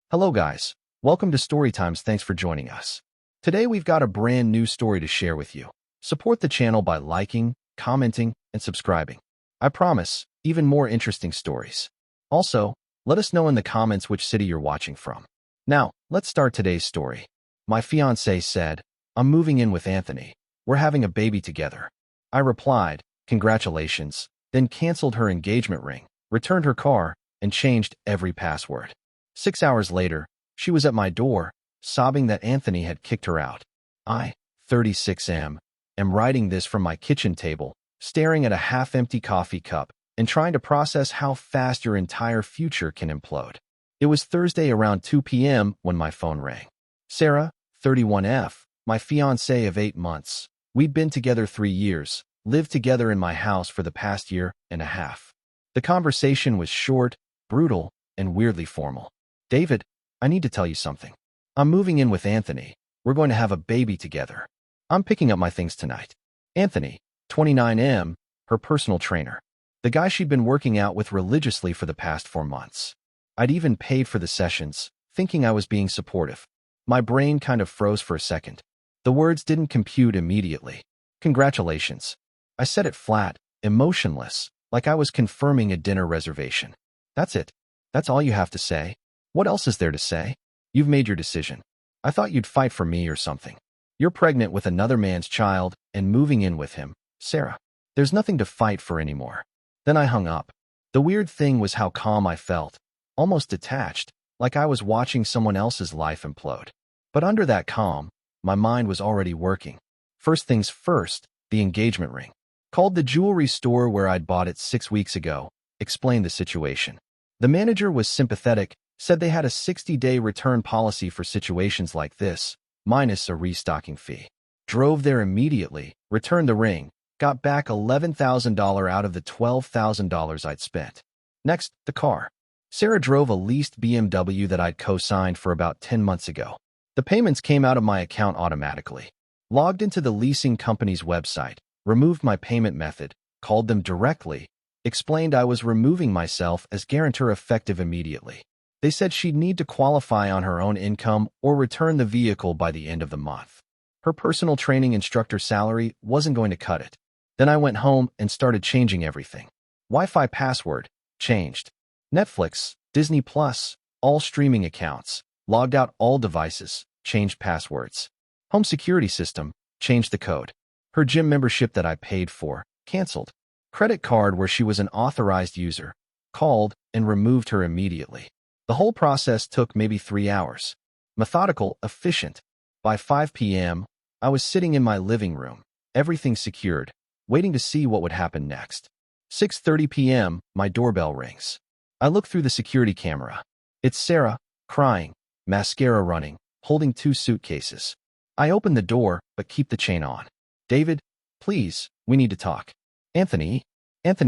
Hello guys, welcome to Storytimes. Thanks for joining us. Today we've got a brand new story to share with you. Support the channel by liking, commenting, and subscribing. I promise, even more interesting stories. Also, let us know in the comments which city you're watching from. Now, let's start today's story. My fiancée said, "I'm moving in with Anthony. We're having a baby together." I replied, "Congratulations," then canceled her engagement ring, returned her car, and changed every password. 6 hours later, she was at my door, sobbing that Anthony had kicked her out. I, 36 am writing this from my kitchen table, staring at a half-empty coffee cup, and trying to process how fast your entire future can implode. It was Thursday around 2 p.m. when my phone rang. Sarah, 31F, my fiancée of 8 months. We'd been together 3 years, lived together in my house for the past year and a half. The conversation was short, brutal, and weirdly formal. "David, I need to tell you something. I'm moving in with Anthony. We're going to have a baby together. I'm picking up my things tonight." Anthony, 29M, her personal trainer. The guy she'd been working out with religiously for the past 4 months. I'd even paid for the sessions, thinking I was being supportive. My brain kind of froze for a second. The words didn't compute immediately. "Congratulations." I said it flat, emotionless, like I was confirming a dinner reservation. "That's it. That's all you have to say? What else is there to say? You've made your decision. I thought you'd fight for me or something. You're pregnant with another man's child and moving in with him, Sarah. There's nothing to fight for anymore." Then I hung up. The weird thing was how calm I felt, almost detached, like I was watching someone else's life implode. But under that calm, my mind was already working. First things first, the engagement ring. Called the jewelry store where I'd bought it 6 weeks ago, explained the situation. The manager was sympathetic, said they had a 60-day return policy for situations like this, minus a restocking fee. Drove there immediately, returned the ring, got back $11,000 out of the $12,000 I'd spent. Next, the car. Sarah drove a leased BMW that I'd co-signed for about 10 months ago. The payments came out of my account automatically. Logged into the leasing company's website, removed my payment method, called them directly, explained I was removing myself as guarantor effective immediately. They said she'd need to qualify on her own income or return the vehicle by the end of the month. Her personal training instructor salary wasn't going to cut it. Then I went home and started changing everything. Wi-Fi password, changed. Netflix, Disney Plus, all streaming accounts, logged out all devices, changed passwords. Home security system, changed the code. Her gym membership that I paid for, canceled. Credit card where she was an authorized user, called and removed her immediately. The whole process took maybe 3 hours. Methodical, efficient. By 5 p.m., I was sitting in my living room, everything secured, waiting to see what would happen next. 6:30 p.m., my doorbell rings. I look through the security camera. It's Sarah, crying, mascara running, holding 2 suitcases. I open the door, but keep the chain on. "David, please, we need to talk." "Anthony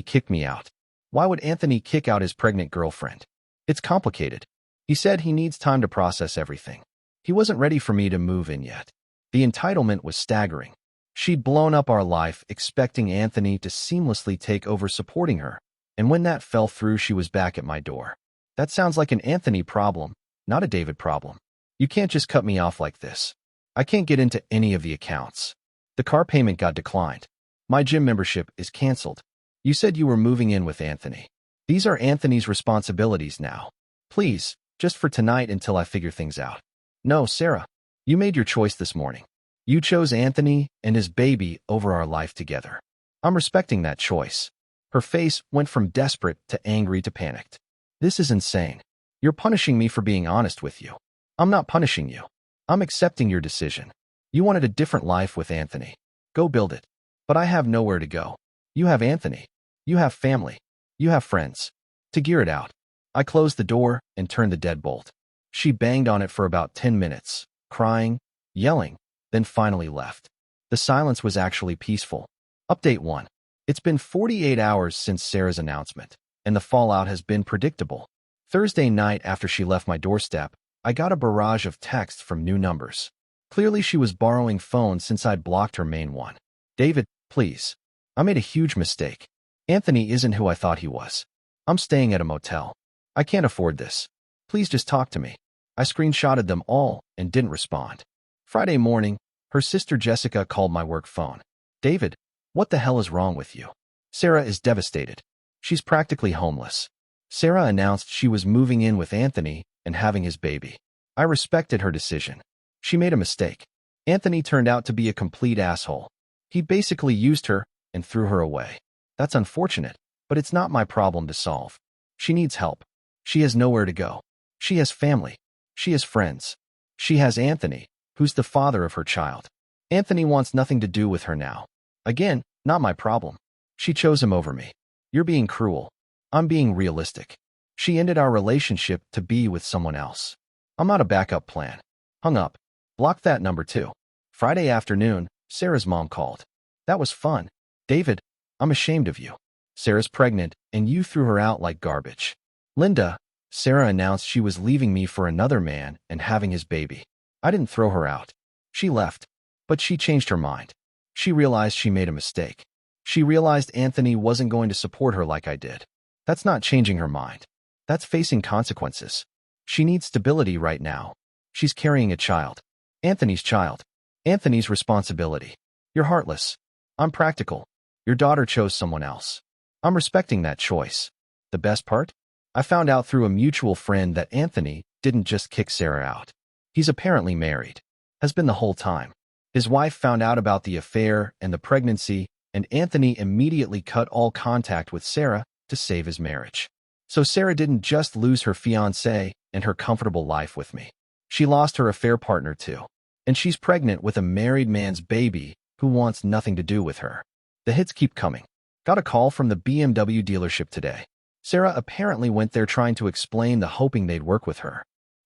kicked me out." "Why would Anthony kick out his pregnant girlfriend?" "It's complicated. He said he needs time to process everything. He wasn't ready for me to move in yet." The entitlement was staggering. She'd blown up our life expecting Anthony to seamlessly take over supporting her, and when that fell through, she was back at my door. "That sounds like an Anthony problem, not a David problem. You can't just cut me off like this. I can't get into any of the accounts. The car payment got declined. My gym membership is canceled. You said you were moving in with Anthony. These are Anthony's responsibilities now. Please, just for tonight until I figure things out." "No, Sarah. You made your choice this morning. You chose Anthony and his baby over our life together. I'm respecting that choice." Her face went from desperate to angry to panicked. "This is insane. You're punishing me for being honest with you." "I'm not punishing you. I'm accepting your decision. You wanted a different life with Anthony. Go build it. But I have nowhere to go. You have Anthony. You have family. You have friends. To gear it out." I closed the door and turned the deadbolt. She banged on it for about 10 minutes, crying, yelling, then finally left. The silence was actually peaceful. Update 1. It's been 48 hours since Sarah's announcement, and the fallout has been predictable. Thursday night after she left my doorstep, I got a barrage of texts from new numbers. Clearly she was borrowing phones since I'd blocked her main one. "David, please. I made a huge mistake. Anthony isn't who I thought he was. I'm staying at a motel. I can't afford this. Please just talk to me. I screenshotted them all and didn't respond. Friday morning, her sister Jessica called my work phone. David, what the hell is wrong with you? Sarah is devastated. She's practically homeless. Sarah announced she was moving in with Anthony and having his baby. I respected her decision. She made a mistake. Anthony turned out to be a complete asshole. He basically used her and threw her away. That's unfortunate, but it's not my problem to solve. She needs help. She has nowhere to go. She has family. She has friends. She has Anthony, who's the father of her child. Anthony wants nothing to do with her now. Again, not my problem. She chose him over me. You're being cruel. I'm being realistic. She ended our relationship to be with someone else. I'm not a backup plan. Hung up. Blocked that number too. Friday afternoon, Sarah's mom called. That was fun. David, I'm ashamed of you. Sarah's pregnant, and you threw her out like garbage. Linda, Sarah announced she was leaving me for another man and having his baby. I didn't throw her out. She left. But she changed her mind. She realized she made a mistake. She realized Anthony wasn't going to support her like I did. That's not changing her mind. That's facing consequences. She needs stability right now. She's carrying a child. Anthony's child. Anthony's responsibility. You're heartless. I'm practical. Your daughter chose someone else. I'm respecting that choice. The best part? I found out through a mutual friend that Anthony didn't just kick Sarah out. He's apparently married. Has been the whole time. His wife found out about the affair and the pregnancy, and Anthony immediately cut all contact with Sarah to save his marriage. So Sarah didn't just lose her fiancé and her comfortable life with me. She lost her affair partner too. And she's pregnant with a married man's baby who wants nothing to do with her. The hits keep coming. Got a call from the BMW dealership today. Sarah apparently went there trying to explain the hoping they'd work with her.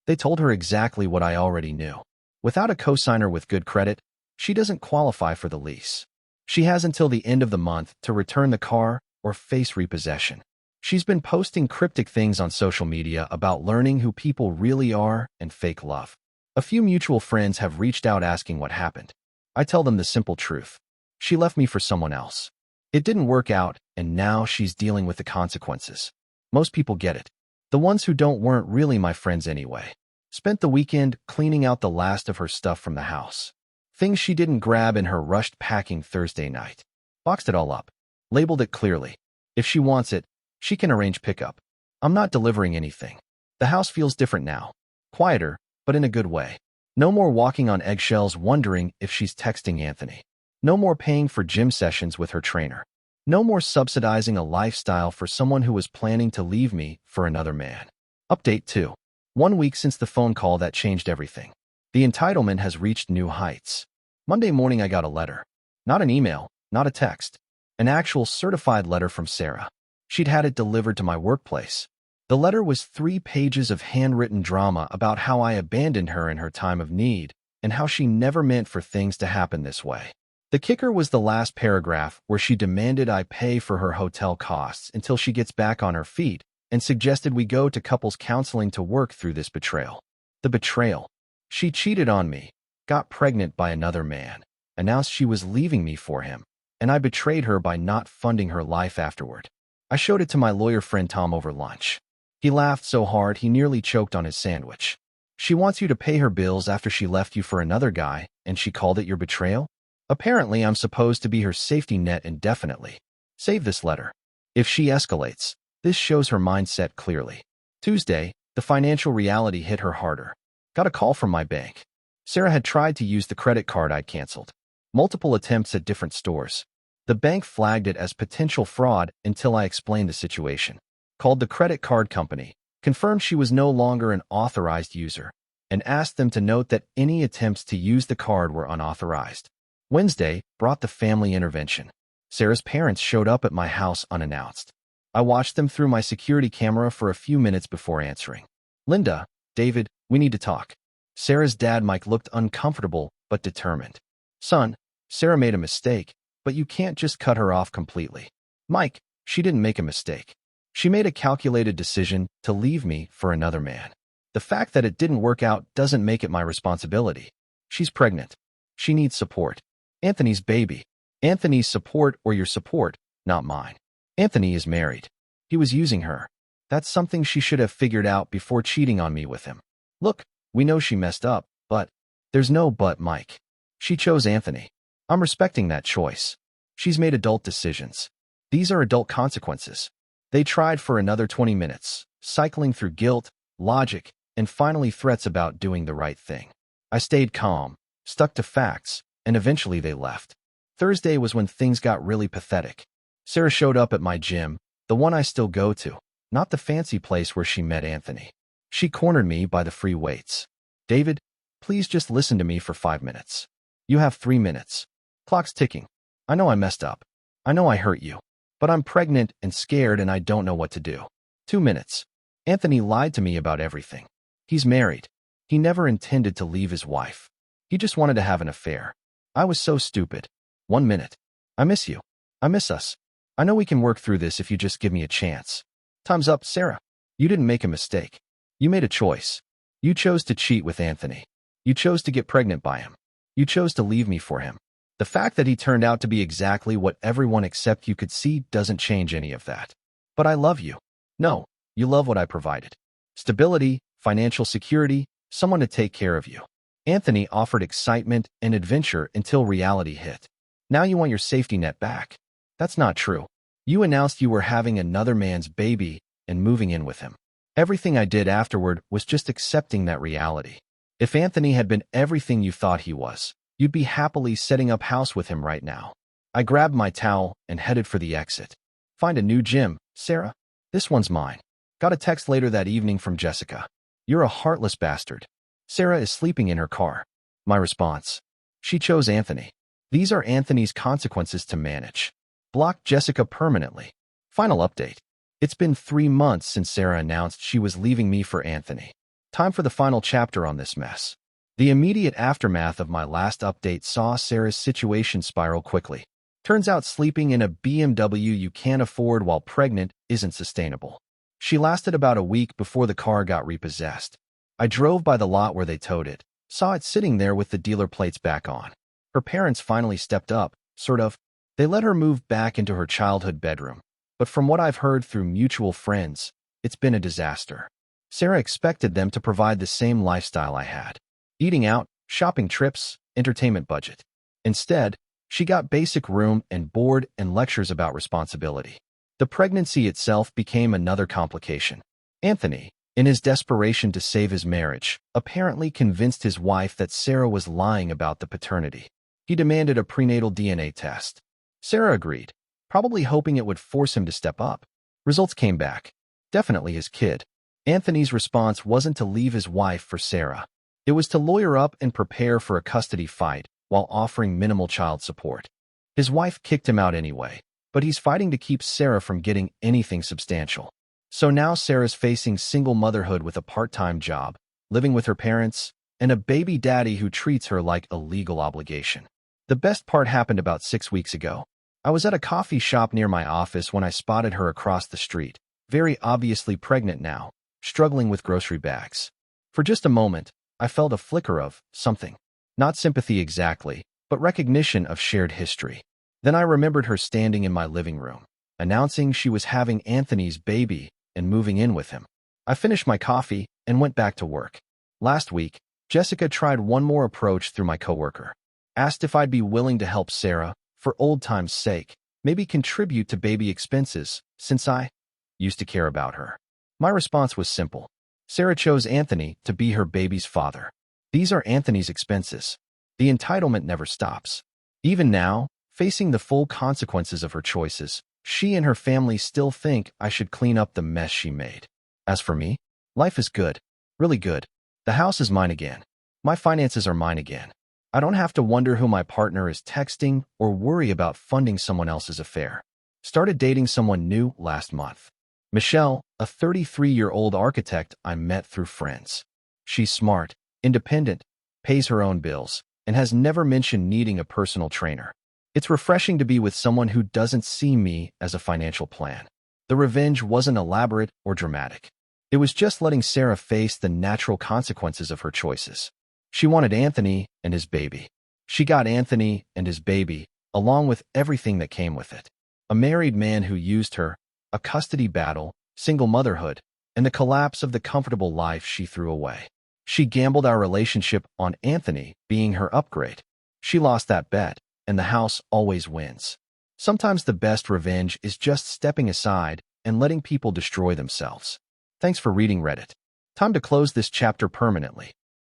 They told her exactly what I already knew. Without a cosigner with good credit, she doesn't qualify for the lease. She has until the end of the month to return the car or face repossession. She's been posting cryptic things on social media about learning who people really are and fake love. A few mutual friends have reached out asking what happened. I tell them the simple truth. She left me for someone else. It didn't work out, and now she's dealing with the consequences. Most people get it. The ones who don't weren't really my friends anyway. Spent the weekend cleaning out the last of her stuff from the house. Things she didn't grab in her rushed packing Thursday night. Boxed it all up. Labeled it clearly. If she wants it, she can arrange pickup. I'm not delivering anything. The house feels different now. Quieter, but in a good way. No more walking on eggshells wondering if she's texting Anthony. No more paying for gym sessions with her trainer. No more subsidizing a lifestyle for someone who was planning to leave me for another man. Update 2. 1 week since the phone call that changed everything. The entitlement has reached new heights. Monday morning I got a letter. Not an email, not a text. An actual certified letter from Sarah. She'd had it delivered to my workplace. The letter was 3 pages of handwritten drama about how I abandoned her in her time of need and how she never meant for things to happen this way. The kicker was the last paragraph where she demanded I pay for her hotel costs until she gets back on her feet and suggested we go to couples counseling to work through this betrayal. The betrayal. She cheated on me, got pregnant by another man, announced she was leaving me for him, and I betrayed her by not funding her life afterward. I showed it to my lawyer friend Tom over lunch. He laughed so hard he nearly choked on his sandwich. She wants you to pay her bills after she left you for another guy, and she called it your betrayal? Apparently, I'm supposed to be her safety net indefinitely. Save this letter. If she escalates, this shows her mindset clearly. Tuesday, the financial reality hit her harder. Got a call from my bank. Sarah had tried to use the credit card I'd canceled. Multiple attempts at different stores. The bank flagged it as potential fraud until I explained the situation. Called the credit card company, confirmed she was no longer an authorized user, and asked them to note that any attempts to use the card were unauthorized. Wednesday brought the family intervention. Sarah's parents showed up at my house unannounced. I watched them through my security camera for a few minutes before answering. Linda, David, we need to talk. Sarah's dad Mike looked uncomfortable but determined. Son, Sarah made a mistake, but you can't just cut her off completely. Mike, she didn't make a mistake. She made a calculated decision to leave me for another man. The fact that it didn't work out doesn't make it my responsibility. She's pregnant. She needs support. Anthony's baby. Anthony's support or your support, not mine. Anthony is married. He was using her. That's something she should have figured out before cheating on me with him. Look, We know she messed up, but there's no but, Mike. She chose Anthony. I'm respecting that choice. She's made adult decisions. These are adult consequences. They tried for another 20 minutes, cycling through guilt, logic, and finally threats about doing the right thing. I stayed calm, stuck to facts, and eventually they left. Thursday was when things got really pathetic. Sarah showed up at my gym, the one I still go to, not the fancy place where she met Anthony. She cornered me by the free weights. David, please just listen to me for 5 minutes. You have 3 minutes. Clock's ticking. I know I messed up. I know I hurt you. But I'm pregnant and scared and I don't know what to do. 2 minutes. Anthony lied to me about everything. He's married. He never intended to leave his wife. He just wanted to have an affair. I was so stupid. 1 minute. I miss you. I miss us. I know we can work through this if you just give me a chance. Time's up, Sarah. You didn't make a mistake. You made a choice. You chose to cheat with Anthony. You chose to get pregnant by him. You chose to leave me for him. The fact that he turned out to be exactly what everyone except you could see doesn't change any of that. But I love you. No, you love what I provided. Stability, financial security, someone to take care of you. Anthony offered excitement and adventure until reality hit. Now you want your safety net back. That's not true. You announced you were having another man's baby and moving in with him. Everything I did afterward was just accepting that reality. If Anthony had been everything you thought he was, you'd be happily setting up house with him right now. I grabbed my towel and headed for the exit. Find a new gym, Sarah. This one's mine. Got a text later that evening from Jessica. You're a heartless bastard. Sarah is sleeping in her car. My response. She chose Anthony. These are Anthony's consequences to manage. Block Jessica permanently. Final update. It's been 3 months since Sarah announced she was leaving me for Anthony. Time for the final chapter on this mess. The immediate aftermath of my last update saw Sarah's situation spiral quickly. Turns out sleeping in a BMW you can't afford while pregnant isn't sustainable. She lasted about a week before the car got repossessed. I drove by the lot where they towed it, saw it sitting there with the dealer plates back on. Her parents finally stepped up, sort of. They let her move back into her childhood bedroom. But from what I've heard through mutual friends, it's been a disaster. Sarah expected them to provide the same lifestyle I had. Eating out, shopping trips, entertainment budget. Instead, she got basic room and board and lectures about responsibility. The pregnancy itself became another complication. Anthony, in his desperation to save his marriage, apparently convinced his wife that Sarah was lying about the paternity. He demanded a prenatal DNA test. Sarah agreed, probably hoping it would force him to step up. Results came back. Definitely his kid. Anthony's response wasn't to leave his wife for Sarah. It was to lawyer up and prepare for a custody fight while offering minimal child support. His wife kicked him out anyway, but he's fighting to keep Sarah from getting anything substantial. So now Sarah's facing single motherhood with a part-time job, living with her parents, and a baby daddy who treats her like a legal obligation. The best part happened about 6 weeks ago. I was at a coffee shop near my office when I spotted her across the street, very obviously pregnant now, struggling with grocery bags. For just a moment, I felt a flicker of something. Not sympathy exactly, but recognition of shared history. Then I remembered her standing in my living room, announcing she was having Anthony's baby and moving in with him. I finished my coffee and went back to work. Last week, Jessica tried one more approach through my coworker. Asked if I'd be willing to help Sarah, for old time's sake, maybe contribute to baby expenses, since I used to care about her. My response was simple. Sarah chose Anthony to be her baby's father. These are Anthony's expenses. The entitlement never stops. Even now, facing the full consequences of her choices, she and her family still think I should clean up the mess she made. As for me, life is good. Really good. The house is mine again. My finances are mine again. I don't have to wonder who my partner is texting or worry about funding someone else's affair. Started dating someone new last month. Michelle, a 33-year-old architect I met through friends. She's smart, independent, pays her own bills, and has never mentioned needing a personal trainer. It's refreshing to be with someone who doesn't see me as a financial plan. The revenge wasn't elaborate or dramatic. It was just letting Sarah face the natural consequences of her choices. She wanted Anthony and his baby. She got Anthony and his baby, along with everything that came with it. A married man who used her, a custody battle, single motherhood, and the collapse of the comfortable life she threw away. She gambled our relationship on Anthony being her upgrade. She lost that bet, and the house always wins. Sometimes the best revenge is just stepping aside and letting people destroy themselves. Thanks for reading Reddit. Time to close this chapter permanently.